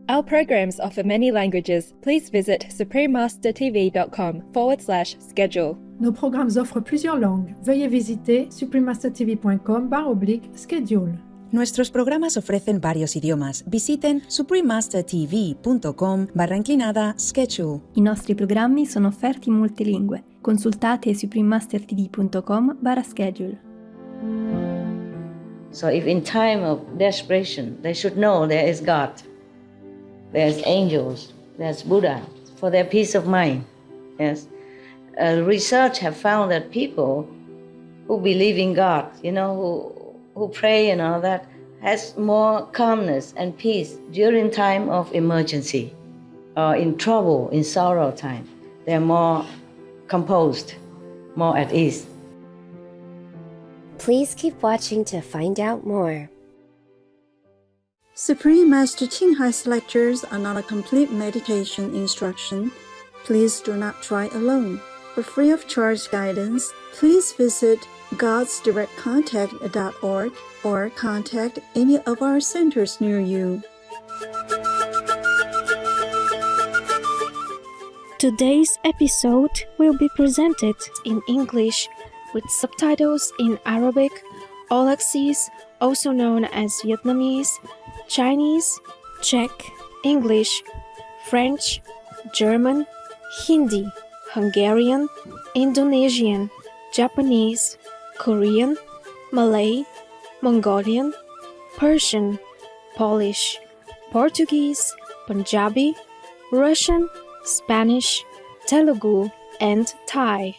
Our programs offer many languages. Please visit suprememastertv.com/schedule. Nos programmes offrent plusieurs langues. Veuillez visiter suprememastertv.com/schedule. Nuestros programas ofrecen varios idiomas. Visiten suprememastertv.com/schedule. I nostri programmi sono offerti in molte lingue. Consultate suprememastertv.com/schedule. So if in time of desperation, they should know there is God, there's angels, there's Buddha, for their peace of mind. Yes, research have found that people who believe in God, who pray and all that, has more calmness and peace during time of emergency, or in trouble, in sorrow time. They're more composed, more at ease. Please keep watching to find out more. Supreme Master Ching Hai's lectures are not a complete meditation instruction. Please do not try alone. For free of charge guidance, please visit godsdirectcontact.org or contact any of our centers near you. Today's episode will be presented in English with subtitles in Arabic, Aulacese, also known as Vietnamese, Chinese, Czech, English, French, German, Hindi, Hungarian, Indonesian, Japanese, Korean, Malay, Mongolian, Persian, Polish, Portuguese, Punjabi, Russian, Spanish, Telugu, and Thai.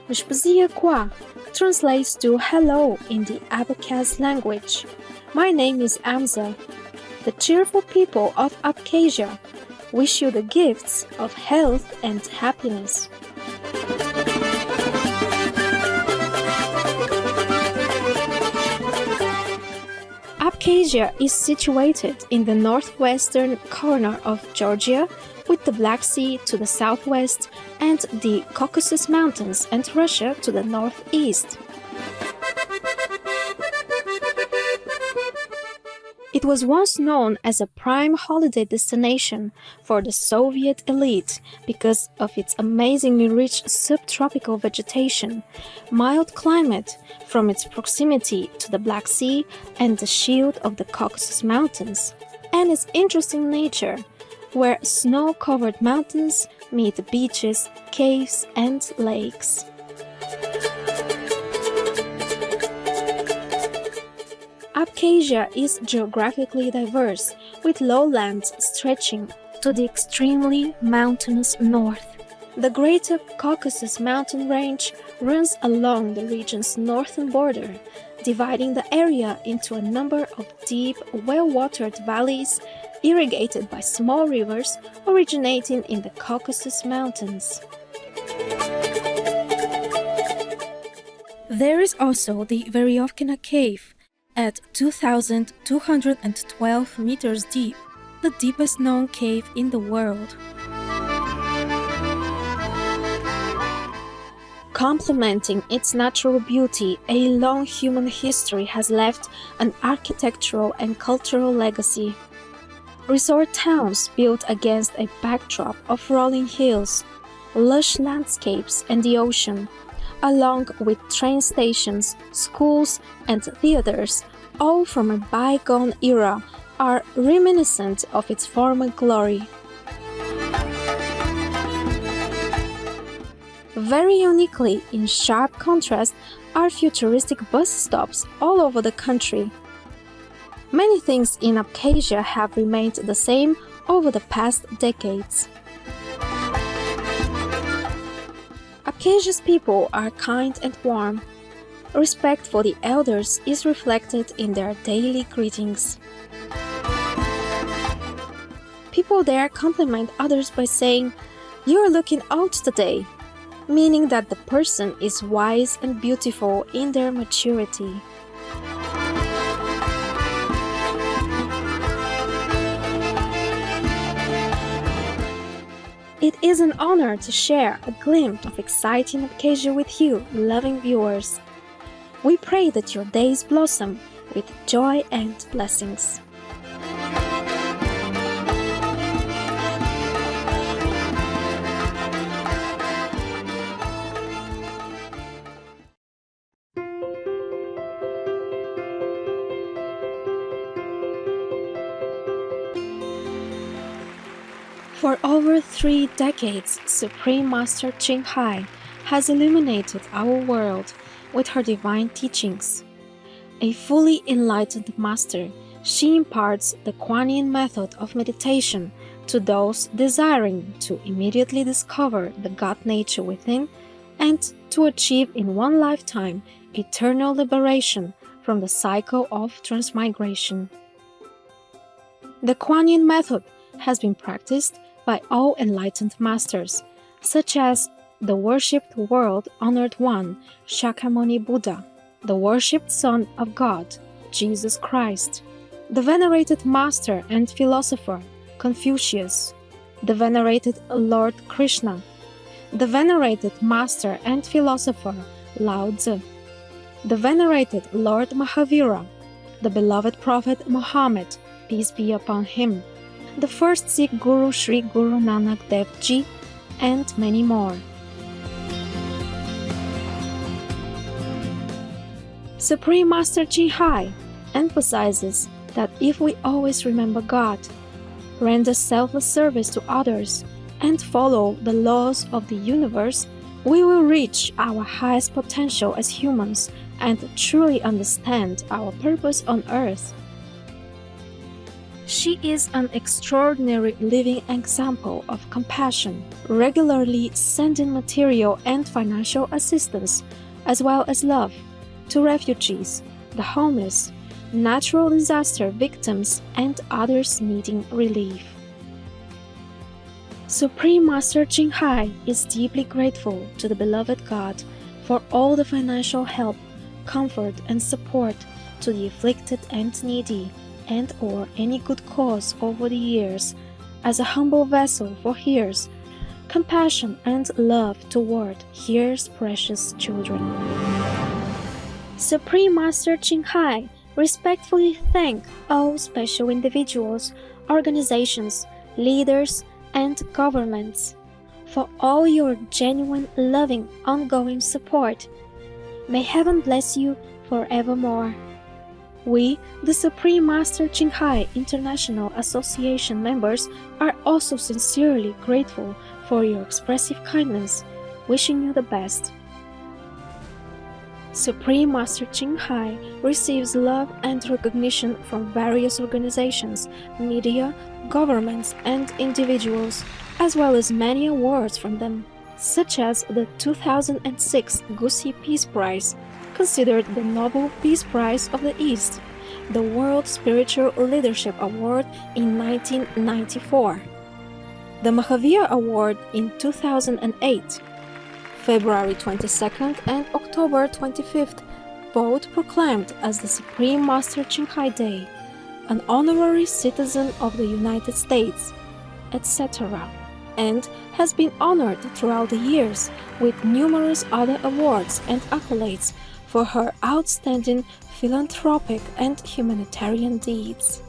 Vishpazia Kwa translates to hello in the Abkhaz language. My name is Amza. The cheerful people of Abkhazia wish you the gifts of health and happiness. Abkhazia is situated in the northwestern corner of Georgia, with the Black Sea to the southwest and the Caucasus Mountains and Russia to the northeast. It was once known as a prime holiday destination for the Soviet elite because of its amazingly rich subtropical vegetation, mild climate from its proximity to the Black Sea and the shield of the Caucasus Mountains, and its interesting nature, where snow-covered mountains meet beaches, caves, and lakes. Abkhazia is geographically diverse, with lowlands stretching to the extremely mountainous north. The Greater Caucasus mountain range runs along the region's northern border, dividing the area into a number of deep, well-watered valleys irrigated by small rivers originating in the Caucasus Mountains. There is also the Veryovkina Cave, at 2,212 meters deep, the deepest known cave in the world. Complementing its natural beauty, a long human history has left an architectural and cultural legacy. Resort towns built against a backdrop of rolling hills, lush landscapes, and the ocean, along with train stations, schools, and theaters, all from a bygone era, are reminiscent of its former glory. Very uniquely, in sharp contrast, are futuristic bus stops all over the country. Many things in Abkhazia have remained the same over the past decades. Abkhazia's people are kind and warm. Respect for the elders is reflected in their daily greetings. People there compliment others by saying, "You're looking old today," meaning that the person is wise and beautiful in their maturity. It is an honor to share a glimpse of exciting Abkhazia with you, loving viewers. We pray that your days blossom with joy and blessings. For over 3 decades, Supreme Master Ching Hai has illuminated our world with her divine teachings. A fully enlightened master, she imparts the Kuan Yin method of meditation to those desiring to immediately discover the God nature within and to achieve in one lifetime eternal liberation from the cycle of transmigration. The Kuan Yin method has been practiced by all enlightened masters, such as the worshipped world-honored one, Shakyamuni Buddha, the worshipped Son of God, Jesus Christ, the venerated master and philosopher, Confucius, the venerated Lord Krishna, the venerated master and philosopher, Lao Tzu, the venerated Lord Mahavira, the beloved Prophet Muhammad, peace be upon him, the first Sikh Guru Sri Guru Nanak Dev Ji, and many more. Supreme Master Ching Hai emphasizes that if we always remember God, render selfless service to others, and follow the laws of the universe, we will reach our highest potential as humans and truly understand our purpose on earth. She is an extraordinary living example of compassion, regularly sending material and financial assistance, as well as love, to refugees, the homeless, natural disaster victims, and others needing relief. Supreme Master Ching Hai is deeply grateful to the beloved God for all the financial help, comfort, and support to the afflicted and needy, and/or any good cause over the years, as a humble vessel for His compassion and love toward His precious children. Supreme Master Ching Hai respectfully thank all special individuals, organizations, leaders, and governments for all your genuine, loving, ongoing support. May Heaven bless you forevermore. We, the Supreme Master Ching Hai International Association members, are also sincerely grateful for your expressive kindness, wishing you the best. Supreme Master Ching Hai receives love and recognition from various organizations, media, governments, and individuals, as well as many awards from them, such as the 2006 Gusi Peace Prize, considered the Nobel Peace Prize of the East, the World Spiritual Leadership Award in 1994, the Mahavir Award in 2008, February 22nd and October 25th, both proclaimed as the Supreme Master Ching Hai Day, an honorary citizen of the United States, etc., and has been honored throughout the years with numerous other awards and accolades for her outstanding philanthropic and humanitarian deeds.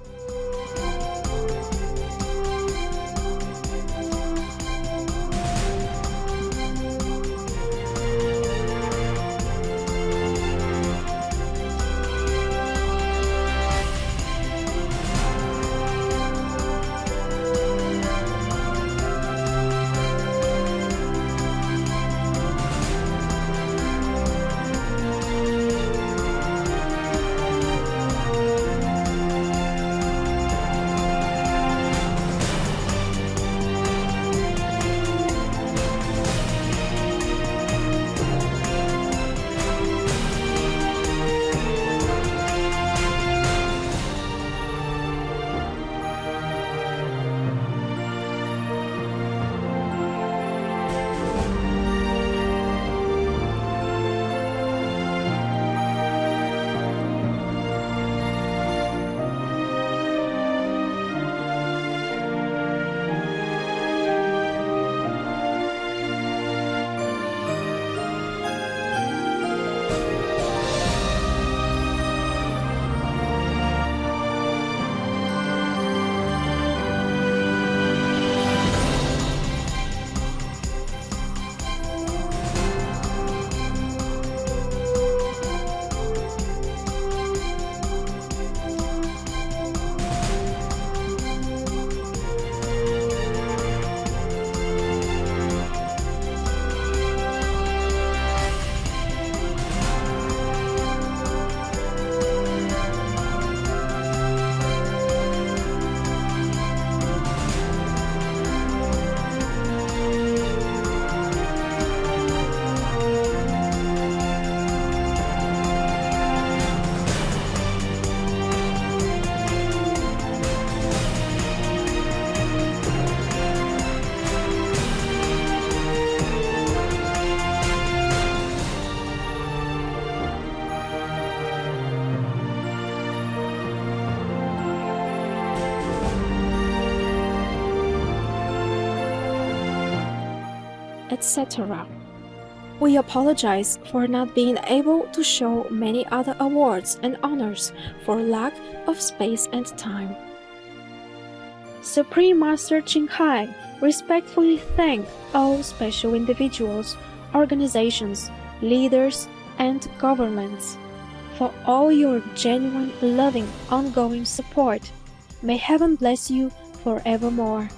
etc. We apologize for not being able to show many other awards and honors for lack of space and time. Supreme Master Ching Hai respectfully thank all special individuals, organizations, leaders, and governments for all your genuine, loving, ongoing support. May heaven bless you forevermore.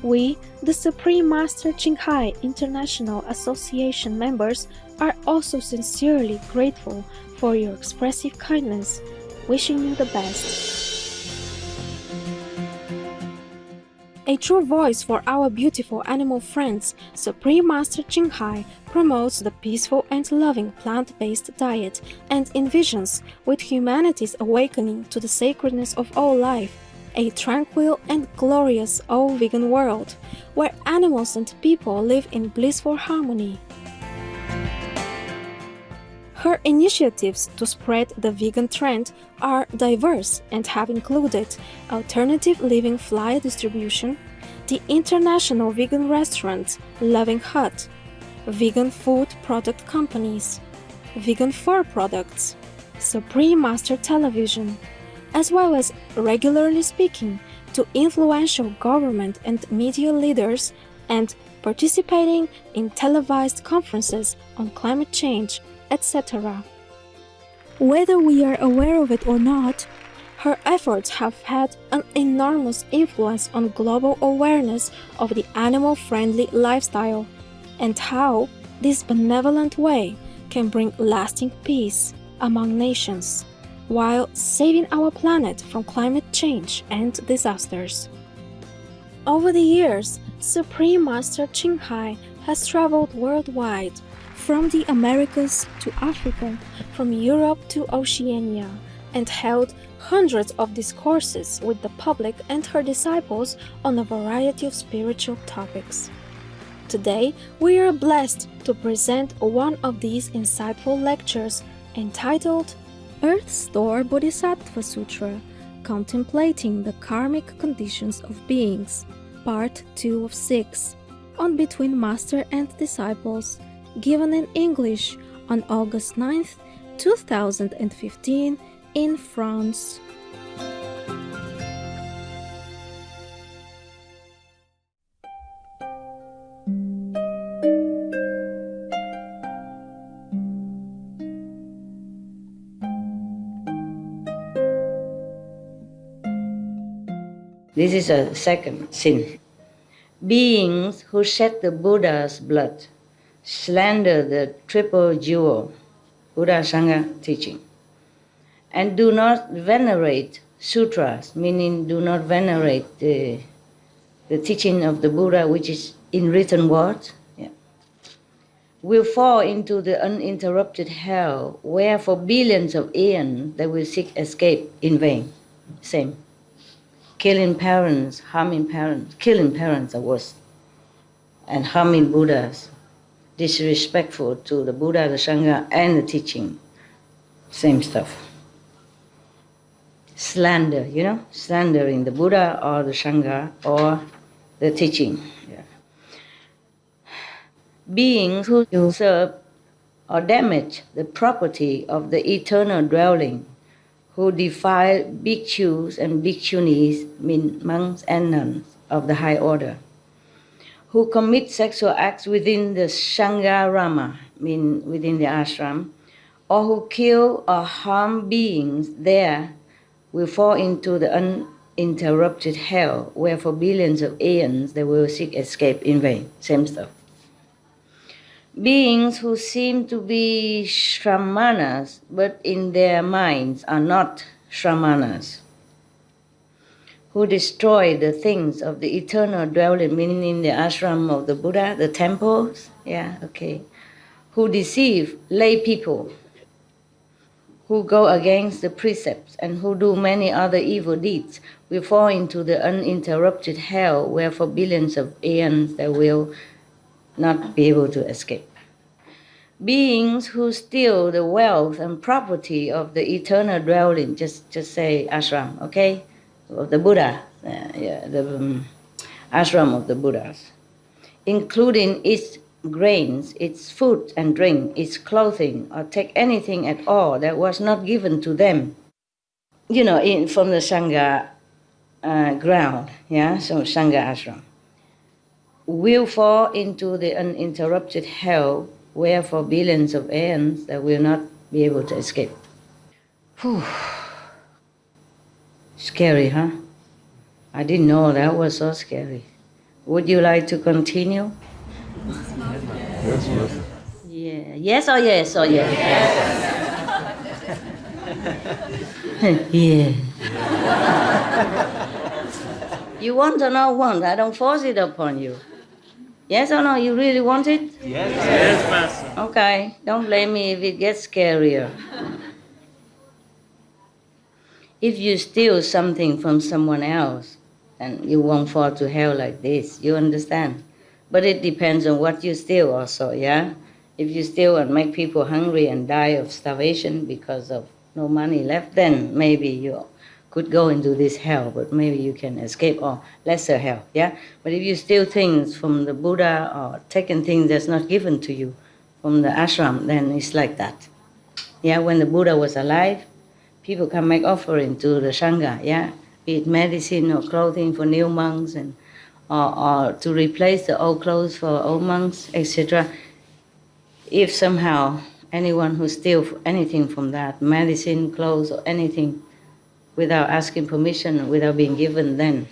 We, the Supreme Master Ching Hai International Association members, are also sincerely grateful for your expressive kindness, wishing you the best. A true voice for our beautiful animal friends, Supreme Master Ching Hai promotes the peaceful and loving plant-based diet and envisions with humanity's awakening to the sacredness of all life, a tranquil and glorious all-vegan world, where animals and people live in blissful harmony. Her initiatives to spread the vegan trend are diverse and have included alternative living flyer distribution, the international vegan restaurant Loving Hut, vegan food product companies, vegan fur products, Supreme Master Television, as well as regularly speaking to influential government and media leaders and participating in televised conferences on climate change, etc. Whether we are aware of it or not, her efforts have had an enormous influence on global awareness of the animal-friendly lifestyle and how this benevolent way can bring lasting peace among nations while saving our planet from climate change and disasters. Over the years, Supreme Master Ching Hai has traveled worldwide, from the Americas to Africa, from Europe to Oceania, and held hundreds of discourses with the public and her disciples on a variety of spiritual topics. Today, we are blessed to present one of these insightful lectures entitled Earth Store Bodhisattva Sutra, Contemplating the Karmic Conditions of Beings, Part 2 of 6, on Between Master and Disciples, given in English on August 9th, 2015 in France. This is a second sin. Beings who shed the Buddha's blood slander the triple jewel, Buddha Sangha teaching, and do not venerate sutras, meaning do not venerate the teaching of the Buddha, which is in written word, will fall into the uninterrupted hell, where for billions of aeons they will seek escape in vain. Same. Killing parents, harming parents, killing parents are worse, and harming Buddhas, disrespectful to the Buddha, the Sangha, and the teaching. Same stuff. Slander, slandering the Buddha or the Sangha or the teaching. Beings who usurp or damage the property of the eternal dwelling, who defile bhikkhus and bhikkhunis, mean monks and nuns of the high order, who commit sexual acts within the Sangharama, mean within the ashram, or who kill or harm beings there, will fall into the uninterrupted hell, where for billions of aeons they will seek escape in vain. Same stuff. Beings who seem to be shramanas, but in their minds are not shramanas, who destroy the things of the eternal dwelling, meaning in the ashram of the Buddha, the temples, who deceive lay people, who go against the precepts, and who do many other evil deeds, will fall into the uninterrupted hell, where for billions of aeons they will not be able to escape. Beings who steal the wealth and property of the eternal dwelling, just say ashram, of the Buddha, the ashram of the Buddhas, including its grains, its food and drink, its clothing, or take anything at all that was not given to them, from the Sangha ground, so Sangha ashram, will fall into the uninterrupted hell where for billions of aeons they will not be able to escape. Whew. Scary, huh? I didn't know that was so scary. Would you like to continue? Yes. Yeah. Yes or yes or yes? Yeah. You want or not want? I don't force it upon you. Yes or no? You really want it? Yes. Yes, Master. Okay. Don't blame me if it gets scarier. If you steal something from someone else, then you won't fall to hell like this. You understand? But it depends on what you steal also, yeah? If you steal and make people hungry and die of starvation because of no money left, then maybe you could go into this hell, but maybe you can escape or lesser hell, yeah? But if you steal things from the Buddha or taking things that's not given to you from the ashram, then it's like that. Yeah, when the Buddha was alive, people can make offering to the Sangha, yeah? Be it medicine or clothing for new monks and or to replace the old clothes for old monks, etc. If somehow anyone who steals anything from that, medicine, clothes, or anything, without asking permission, without being given, then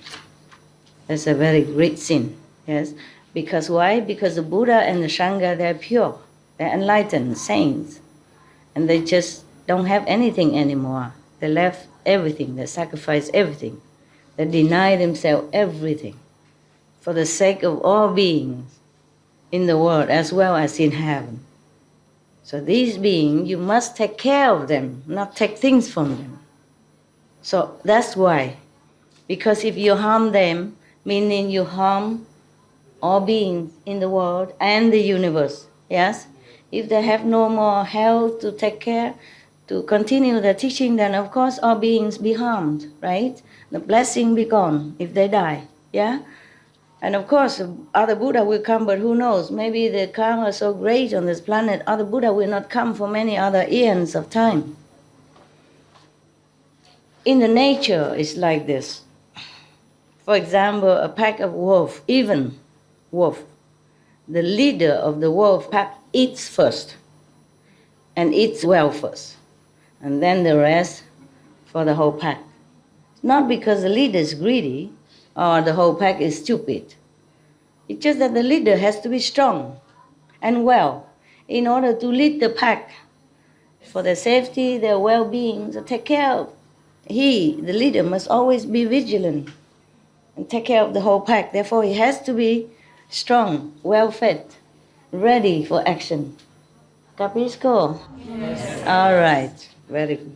that's a very great sin, yes? Because why? Because the Buddha and the Sangha, they're pure, they're enlightened saints, and they just don't have anything anymore. They left everything, they sacrificed everything, they deny themselves everything for the sake of all beings in the world as well as in heaven. So these beings, you must take care of them, not take things from them. So that's why. Because if you harm them, meaning you harm all beings in the world and the universe, yes? If they have no more health to take care, to continue the teaching, then of course all beings be harmed, right? The blessing be gone if they die, yeah? And of course, other Buddha will come, but who knows? Maybe the karma is so great on this planet, other Buddha will not come for many other eons of time. In the nature, it's like this. For example, a pack of wolves, even wolf, the leader of the wolf pack eats first, and eats well first, and then the rest for the whole pack. Not because the leader is greedy, or the whole pack is stupid. It's just that the leader has to be strong and well in order to lead the pack for their safety, their well-being, to take care of. He, the leader, must always be vigilant and take care of the whole pack. Therefore, he has to be strong, well-fed, ready for action. Capisco? Yes. All right, very good.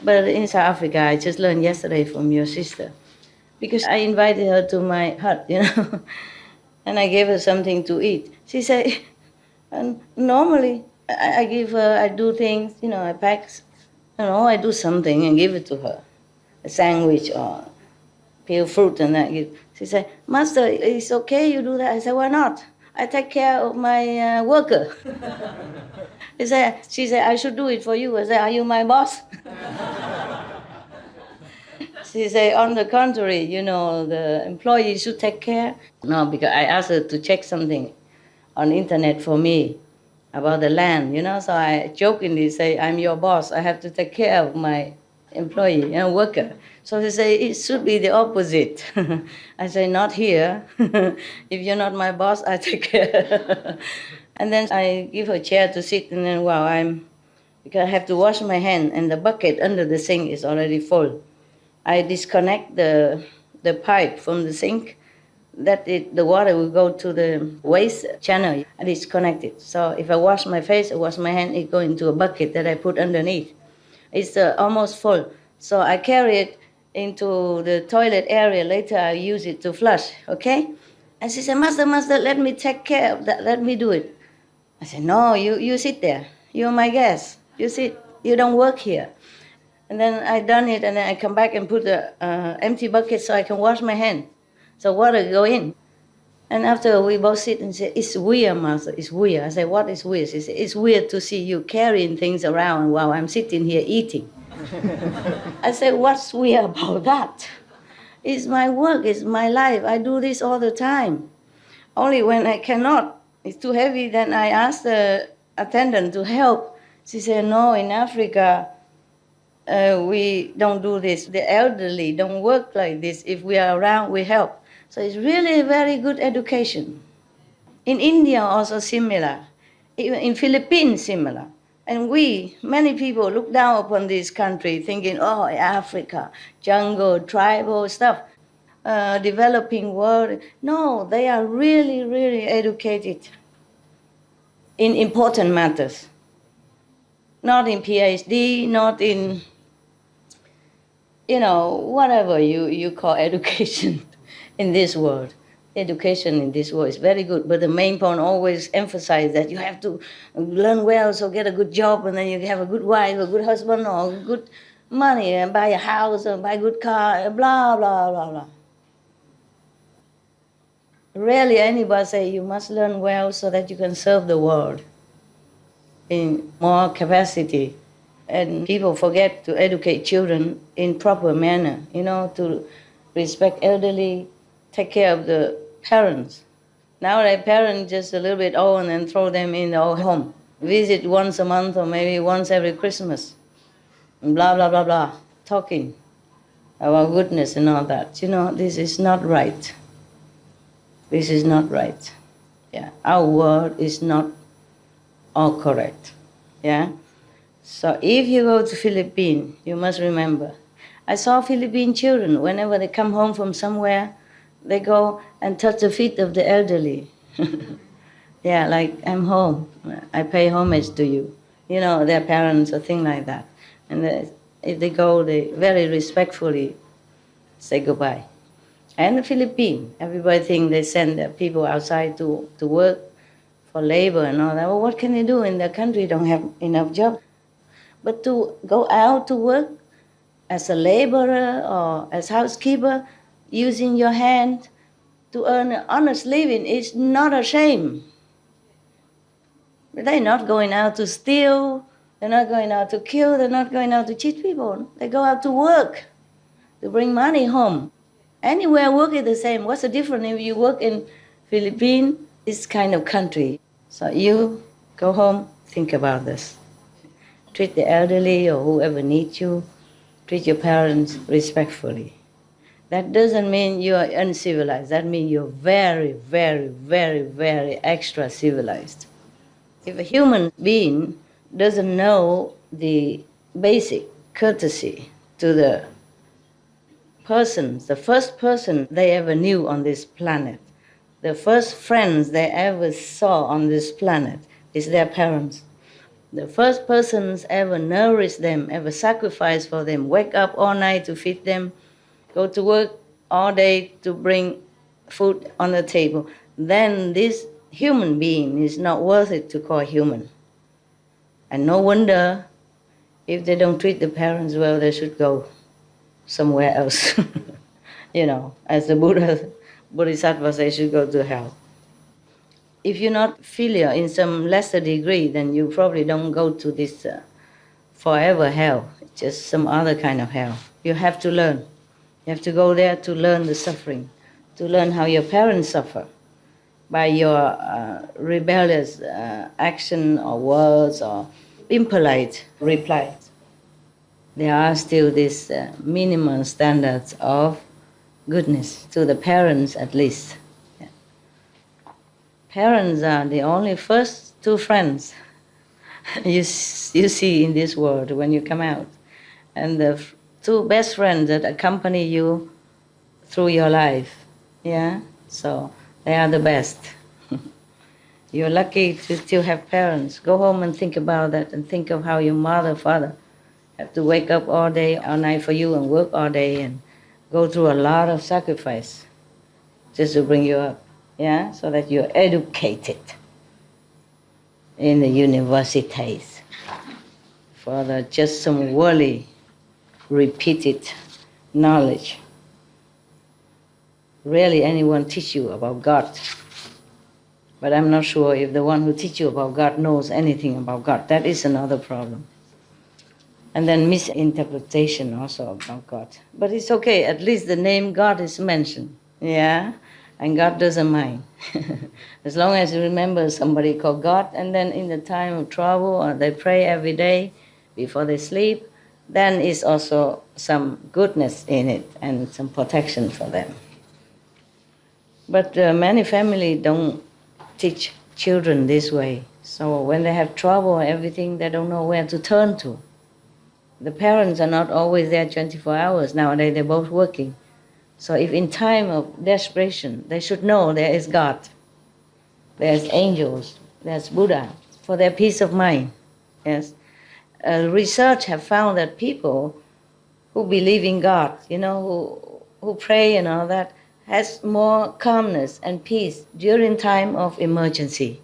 But in South Africa, I just learned yesterday from your sister, because I invited her to my hut, and I gave her something to eat. She said, normally I give her, I do things, I pack, I do something and give it to her, a sandwich or peel fruit and that. She said, Master, it's okay you do that? I said, why not? I take care of my worker. She said, I should do it for you. I said, are you my boss? She said, on the contrary, the employee should take care. No, because I asked her to check something on the internet for me about the land, so I jokingly say, I'm your boss. I have to take care of my employee, worker. So she said, it should be the opposite. I say, not here. If you're not my boss, I take care. And then I give her a chair to sit, and then, because I have to wash my hand, and the bucket under the sink is already full. I disconnect the pipe from the sink, the water will go to the waste channel, and it's connected. So if I wash my face, I wash my hand, it goes into a bucket that I put underneath. It's almost full. So I carry it into the toilet area. Later I use it to flush, okay? And she said, Master, let me take care of that. Let me do it. I said, no, you sit there. You're my guest. You sit. You don't work here. And then I done it, and then I come back and put the empty bucket so I can wash my hand. So water go in. And after we both sit and say, it's weird, Master, it's weird. I say, what is weird? She said, it's weird to see you carrying things around while I'm sitting here eating. I said, what's weird about that? It's my work, it's my life. I do this all the time. Only when I cannot, it's too heavy, then I ask the attendant to help. She said, no, in Africa, we don't do this. The elderly don't work like this. If we are around, we help. So it's really a very good education. In India also similar. Even in Philippines similar. And many people look down upon this country thinking, oh, Africa, jungle, tribal stuff, developing world. No, they are really, really educated in important matters. Not in PhD, not in, whatever you call education. In this world, education in this world is very good, but the main point always emphasize that you have to learn well, so get a good job, and then you have a good wife, a good husband, or good money, and buy a house, and buy a good car, blah, blah, blah, blah. Rarely anybody say you must learn well so that you can serve the world in more capacity. And people forget to educate children in proper manner, to respect elderly, take care of the parents. Now the parents just a little bit old and then throw them in the old home. Visit once a month or maybe once every Christmas. And blah, blah, blah, blah. Talking about goodness and all that. This is not right. This is not right. Yeah, our world is not all correct. Yeah? So if you go to Philippines, you must remember, I saw Philippine children, whenever they come home from somewhere, they go and touch the feet of the elderly. Yeah, like, I'm home. I pay homage to you. Their parents or things like that. And if they go, they very respectfully say goodbye. And the Philippines, everybody thinks they send their people outside to work for labor and all that. Well, what can they do in their country? Don't have enough jobs. But to go out to work as a laborer or as housekeeper, using your hand to earn an honest living is not a shame. They're not going out to steal, they're not going out to kill, they're not going out to cheat people. They go out to work, to bring money home. Anywhere work is the same. What's the difference if you work in Philippines, this kind of country? So you go home, think about this. Treat the elderly or whoever needs you. Treat your parents respectfully. That doesn't mean you are uncivilized. That means you're very, very, very, very extra civilized. If a human being doesn't know the basic courtesy to the persons, the first person they ever knew on this planet, the first friends they ever saw on this planet is their parents. The first persons ever nourished them, ever sacrificed for them, wake up all night to feed them, go to work all day to bring food on the table, then this human being is not worth it to call human. And no wonder if they don't treat the parents well, they should go somewhere else. As the Bodhisattva says, they should go to hell. If you're not filial in some lesser degree, then you probably don't go to this forever hell, just some other kind of hell. You have to learn. You have to go there to learn the suffering, to learn how your parents suffer by your rebellious action or words or impolite replies. There are still these minimum standards of goodness, to the parents at least. Yeah. Parents are the only first two friends you see in this world when you come out. And the two best friends that accompany you through your life. Yeah? So they are the best. You're lucky to still have parents. Go home and think about that and think of how your mother, father have to wake up all day, all night for you and work all day and go through a lot of sacrifice just to bring you up, yeah? So that you're educated in the universities for just some worldly repeated knowledge. rarely anyone teach you about God. But I'm not sure if the one who teach you about God knows anything about God. That is another problem. And then misinterpretation also about God. But it's okay, at least the name God is mentioned. Yeah? And God doesn't mind. As long as you remember somebody called God, and then in the time of trouble, or they pray every day before they sleep, then is also some goodness in it and some protection for them. But many families don't teach children this way. So when they have trouble or everything, they don't know where to turn to. The parents are not always there 24 hours. Nowadays, they're both working. So if in time of desperation, they should know there is God, there's angels, there's Buddha, for their peace of mind. Yes. Research have found that people who believe in God, who pray and all that, has more calmness and peace during time of emergency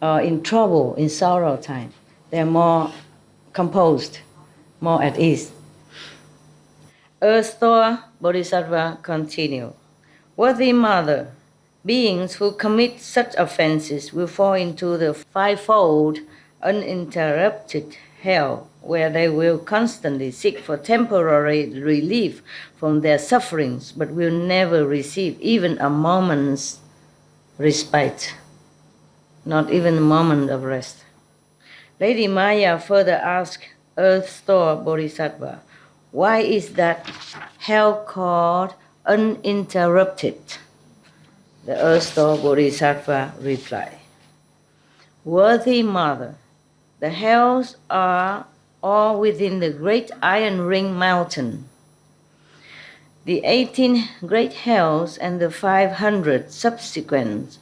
or in trouble, in sorrow time. They're more composed, more at ease. Earth Thor Bodhisattva continue. Worthy Mother, beings who commit such offenses will fall into the fivefold uninterrupted hell, where they will constantly seek for temporary relief from their sufferings, but will never receive even a moment's respite, not even a moment of rest. Lady Maya further asked Earth Store Bodhisattva, why is that hell called uninterrupted? The Earth Store Bodhisattva replied, Worthy Mother, the hells are all within the great iron ring mountain. The 18 great hells and the 500 subsequent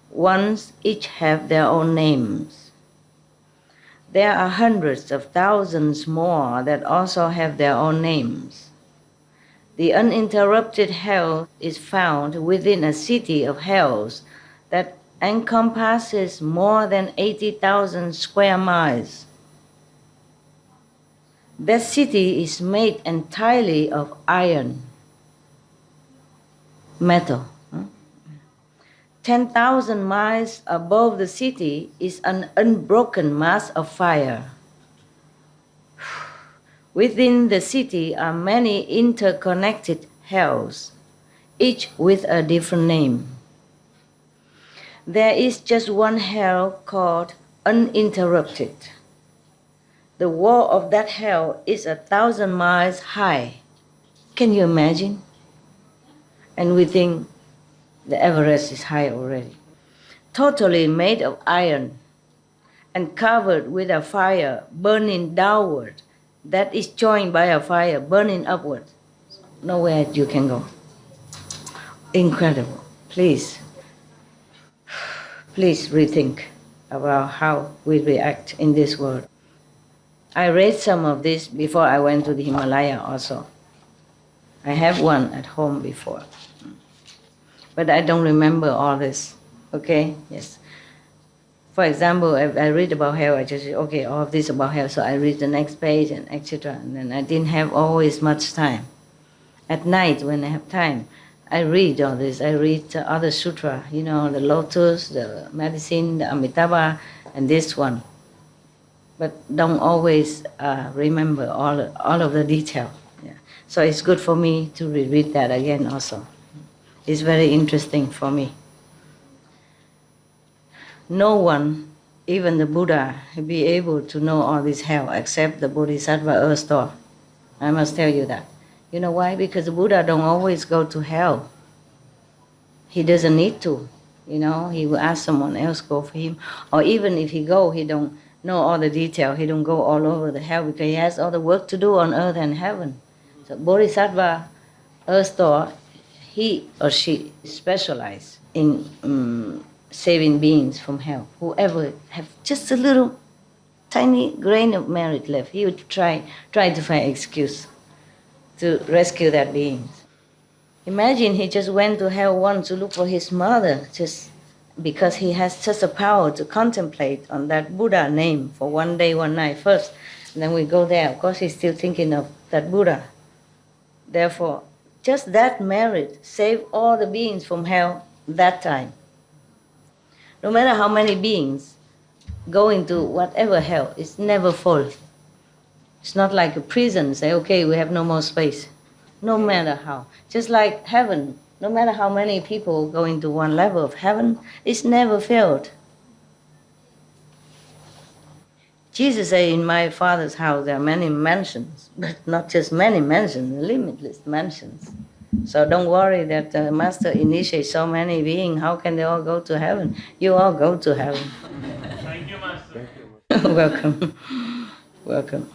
ones each have their own names. There are hundreds of thousands more that also have their own names. The uninterrupted hell is found within a city of hells that encompasses more than 80,000 square miles. That city is made entirely of iron, metal. 10,000 miles above the city is an unbroken mass of fire. Within the city are many interconnected hells, each with a different name. There is just one hell called uninterrupted. The wall of that hell is 1,000 miles high. Can you imagine? And we think the Everest is high already. Totally made of iron and covered with a fire burning downward that is joined by a fire burning upward. Nowhere you can go. Incredible. Please rethink about how we react in this world. I read some of this before I went to the Himalaya also. I have one at home before. But I don't remember all this, okay? Yes. For example, I read about hell, I just say, okay, all of this about hell, so I read the next page and etc. And then I didn't have always much time. At night, when I have time, I read all this. I read other sutra, the Lotus, the Medicine, the Amitabha, and this one. But don't always remember all of the detail. Yeah. So it's good for me to reread that again also. It's very interesting for me. No one, even the Buddha, will be able to know all this hell except the Bodhisattva Earth Store. I must tell you that. You know why? Because the Buddha don't always go to hell. He doesn't need to. He will ask someone else go for him. Or even if he go, he don't know all the detail. He don't go all over the hell because he has all the work to do on earth and heaven. So Bodhisattva Earth Store, he or she specialize in saving beings from hell. Whoever have just a little tiny grain of merit left, he would try to find excuse to rescue that being. Imagine he just went to hell once to look for his mother, just because he has such a power to contemplate on that Buddha name for one day, one night first. And then we go there. Of course, he's still thinking of that Buddha. Therefore, Just that merit saved all the beings from hell that time. No matter how many beings go into whatever hell, it's never full. It's not like a prison, say, okay, we have no more space. No matter how. Just like heaven, no matter how many people go into one level of heaven, it's never filled. Jesus said, in my Father's house there are many mansions, but not just many mansions, limitless mansions. So don't worry that the Master initiates so many beings, how can they all go to heaven? You all go to heaven. Thank you, Master. Welcome. Welcome.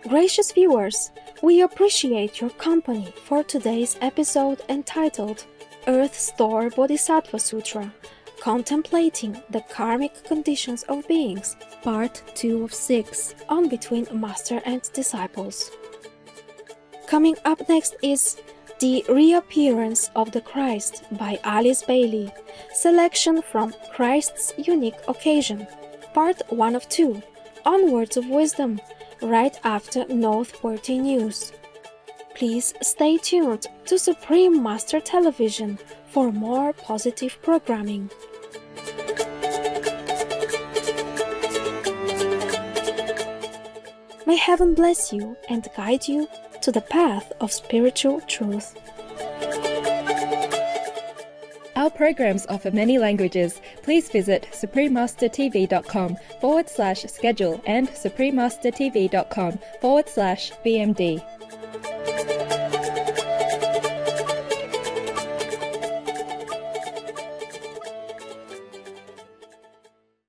Gracious viewers, we appreciate your company for today's episode entitled Earth Store Bodhisattva Sutra, Contemplating the Karmic Conditions of Beings, Part 2 of 6, on Between Master and Disciples. Coming up next is The Reappearance of the Christ by Alice Bailey, selection from Christ's Unique Occasion, Part 1 of 2, on Words of Wisdom, right after Noteworthy News. Please stay tuned to Supreme Master Television for more positive programming. May Heaven bless you and guide you to the path of spiritual truth. Our programs offer many languages. Please visit suprememastertv.com/schedule and suprememastertv.com/BMD.